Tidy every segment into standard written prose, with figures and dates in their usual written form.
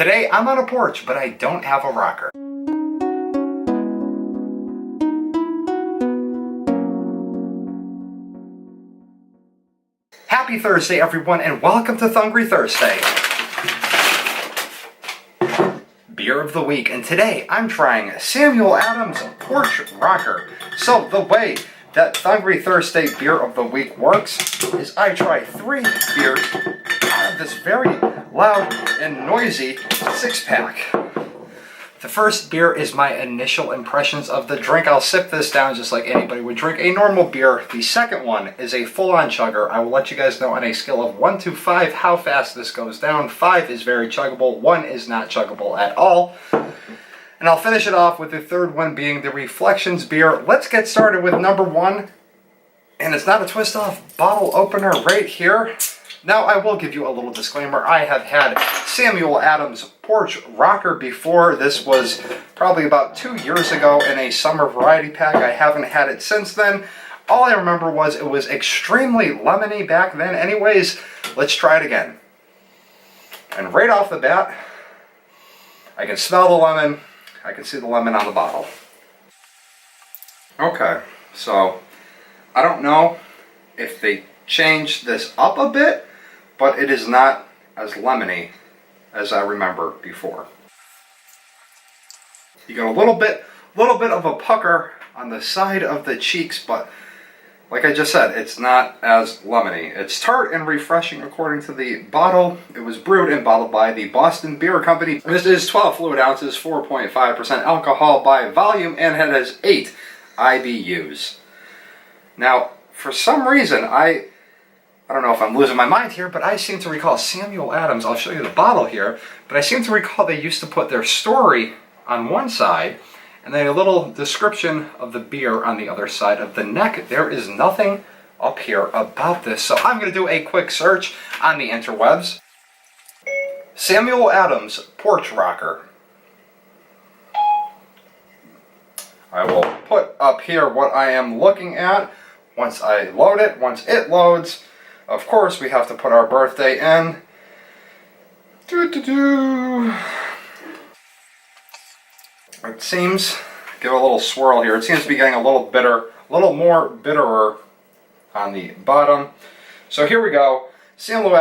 Today I'm on a porch, but I don't have a rocker. Happy Thursday, everyone, and welcome to Thungry Thirstday. Beer of the week, and today I'm trying Samuel Adams Porch Rocker. So the way that Thungry Thirstday Beer of the Week works is I try 3 beers out of this very loud and noisy 6-pack. The first beer is my initial impressions of the drink. I'll sip this down just like anybody would drink a normal beer. The second one is a full-on chugger. I will let you guys know on a scale of 1 to 5 how fast this goes down. 5 is very chuggable, 1 is not chuggable at all. And I'll finish it off with the third one being the Reflections beer. Let's get started with number 1. And it's not a twist-off bottle opener right here. Now, I will give you a little disclaimer. I have had Samuel Adams Porch Rocker before. This was probably about 2 years ago in a summer variety pack. I haven't had it since then. All I remember was it was extremely lemony back then. Anyways, let's try it again. And right off the bat, I can smell the lemon. I can see the lemon on the bottle. Okay, so I don't know if they changed this up a bit, but it is not as lemony as I remember before. You got a little bit of a pucker on the side of the cheeks, but like I just said, it's not as lemony. It's tart and refreshing according to the bottle. It was brewed and bottled by the Boston Beer Company. This is 12 fluid ounces, 4.5% alcohol by volume, and it has 8 IBUs. Now, for some reason, I don't know if I'm losing my mind here, but I seem to recall Samuel Adams, I'll show you the bottle here, but I seem to recall they used to put their story on one side and then a little description of the beer on the other side of the neck. There is nothing up here about this, so I'm going to do a quick search on the interwebs. Samuel Adams Porch Rocker. I will put up here what I am looking at once I load it. Once it loads, of course, we have to put our birthday in. It seems, give it a little swirl here, it seems to be getting a little bitter, a little more bitterer on the bottom. So here we go. Samuel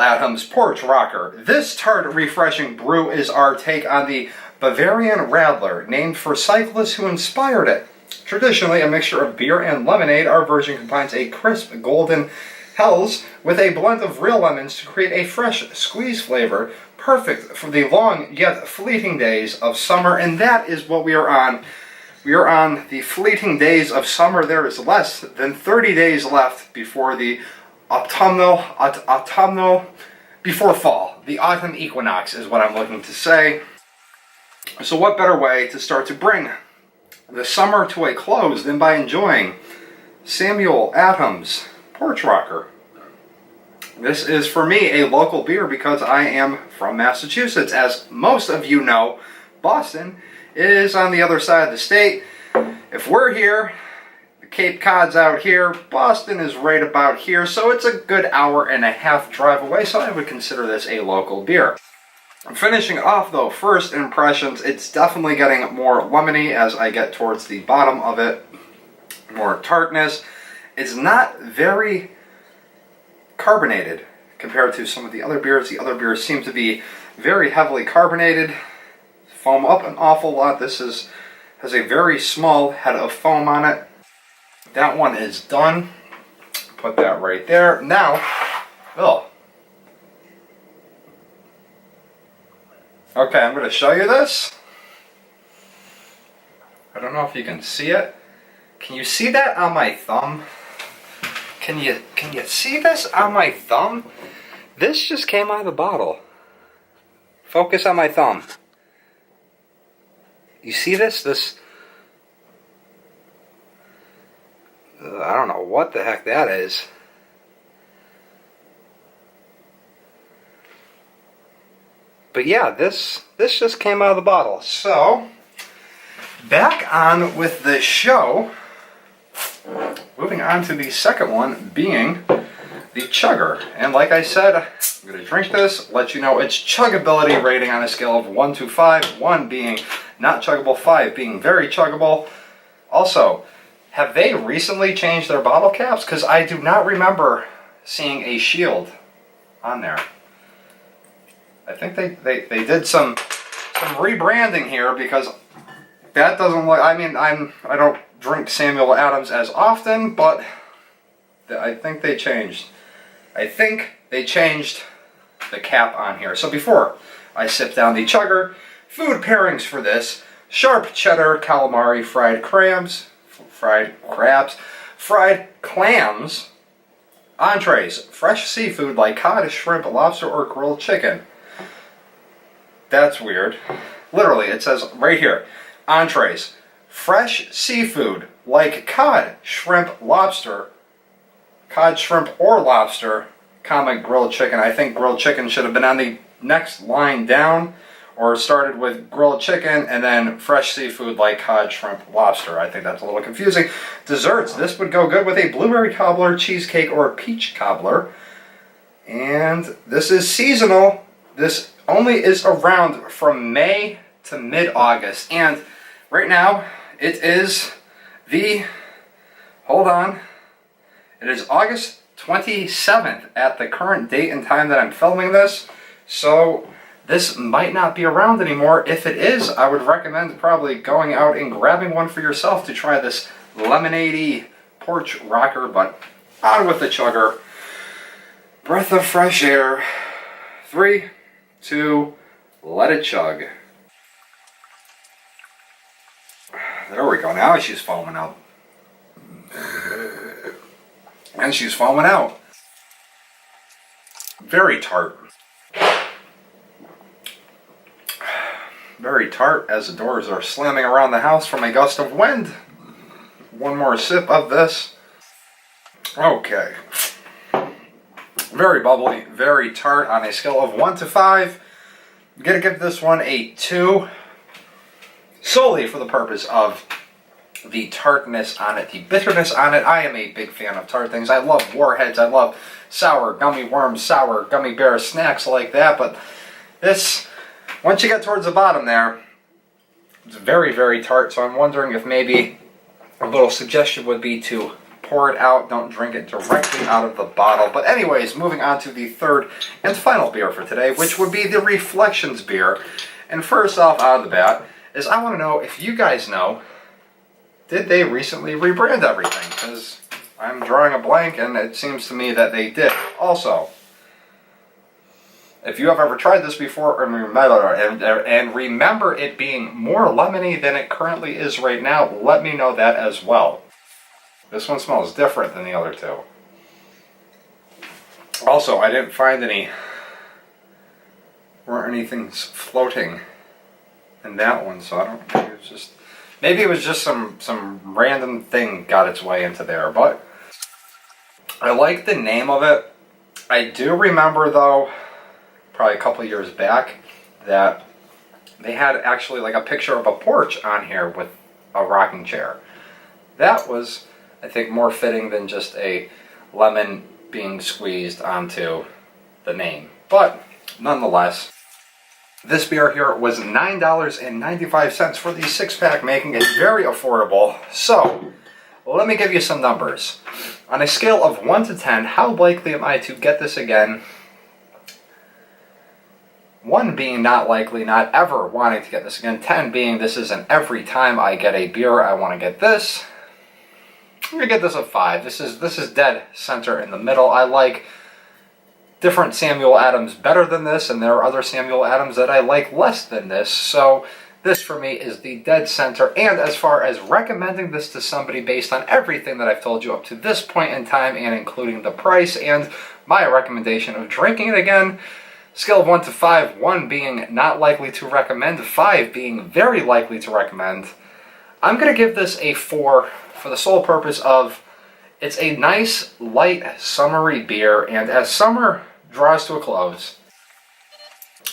Adams Porch Rocker. This tart, refreshing brew is our take on the Bavarian Radler, named for cyclists who inspired it. Traditionally a mixture of beer and lemonade, our version combines a crisp golden Hells with a blend of real lemons to create a fresh squeeze flavor, perfect for the long yet fleeting days of summer. And that is what we are on. We are on the fleeting days of summer. There is less than 30 days left before the autumnal, before fall. The autumn equinox is what I'm looking to say. So what better way to start to bring the summer to a close than by enjoying Samuel Adams Porch Rocker. This is for me a local beer because I am from Massachusetts. As most of you know, Boston is on the other side of the state. If we're here, the Cape Cod's out here, Boston is right about here, so it's a good hour-and-a-half drive away, so I would consider this a local beer. I'm finishing off though, first impressions, it's definitely getting more lemony as I get towards the bottom of it. More tartness. It's not very carbonated compared to some of the other beers. The other beers seem to be very heavily carbonated. Foam up an awful lot. This has a very small head of foam on it. That one is done. Put that right there. Now, okay, I'm going to show you this. I don't know if you can see it. Can you see that on my thumb? Can you see this on my thumb? This just came out of the bottle. Focus on my thumb. You see this? I don't know what the heck that is. But yeah, this just came out of the bottle. So, back on with the show. Moving on to the second one being the chugger. And like I said, I'm going to drink this, let you know its chugability rating on a scale of 1 to 5, 1 being not chuggable, 5 being very chuggable. Also, have they recently changed their bottle caps? Because I do not remember seeing a shield on there. I think they did some rebranding here, because that doesn't look, I mean, I don't drink Samuel Adams as often, but I think they changed. I think they changed the cap on here. So before I sip down the chugger, food pairings for this: sharp cheddar calamari fried crabs, fried clams, entrees, fresh seafood like cod, shrimp, lobster, or grilled chicken. That's weird. Literally, it says right here, entrees, fresh seafood like cod, shrimp, lobster, cod, shrimp, or lobster, comma, grilled chicken. I think grilled chicken should have been on the next line down, or started with grilled chicken and then fresh seafood like cod, shrimp, lobster. I think that's a little confusing. Desserts. This would go good with a blueberry cobbler, cheesecake, or peach cobbler. And this is seasonal. This only is around from May to mid-August. And right now, it is the, hold on, it is August 27th at the current date and time that I'm filming this. So this might not be around anymore. If it is, I would recommend probably going out and grabbing one for yourself to try this lemonade-y porch rocker. But on with the chugger. Breath of fresh air. 3, 2, let it chug. There we go. Now she's foaming out. And she's foaming out. Very tart. Very tart as the doors are slamming around the house from a gust of wind. One more sip of this. Okay. Very bubbly, very tart on a scale of 1 to 5. I'm going to give this one a 2. Solely for the purpose of the tartness on it, the bitterness on it. I am a big fan of tart things. I love warheads. I love sour gummy worms, sour gummy bear snacks like that. But this, once you get towards the bottom there, it's very, very tart. So I'm wondering if maybe a little suggestion would be to pour it out. Don't drink it directly out of the bottle. But anyways, moving on to the third and final beer for today, which would be the Reflections beer. And first off, out of the bat, is I want to know if you guys know, did they recently rebrand everything? Because I'm drawing a blank, and it seems to me that they did. Also, if you have ever tried this before and remember it being more lemony than it currently is right now, let me know that as well. This one smells different than the other two. Also, I didn't find weren't anything floating in that one, so I don't think it was just, maybe it was just some random thing got its way into there. But I like the name of it. I do remember though, probably a couple years back, that they had actually like a picture of a porch on here with a rocking chair. That was, I think, more fitting than just a lemon being squeezed onto the name. But nonetheless, this beer here was $9.95 for the 6-pack, making it very affordable. So, let me give you some numbers. On a scale of 1 to 10, how likely am I to get this again? 1 being not likely, not ever wanting to get this again. 10 being this is an every time I get a beer, I want to get this. I'm going to get this a 5. This is dead center in the middle. I like different Samuel Adams better than this, and there are other Samuel Adams that I like less than this. So this for me is the dead center. And as far as recommending this to somebody based on everything that I've told you up to this point in time, and including the price and my recommendation of drinking it again, scale of 1 to 5, 1 being not likely to recommend, 5 being very likely to recommend, I'm going to give this a 4 for the sole purpose of it's a nice, light, summery beer, and as summer draws to a close,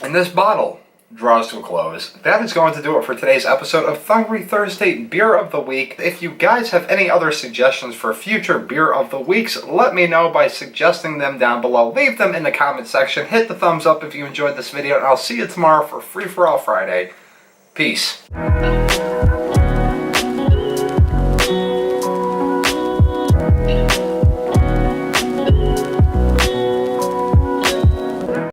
and this bottle draws to a close, that is going to do it for today's episode of Thungry Thursday Beer of the Week. If you guys have any other suggestions for future Beer of the Weeks, let me know by suggesting them down below. Leave them in the comment section. Hit the thumbs up if you enjoyed this video, and I'll see you tomorrow for Free For All Friday. Peace.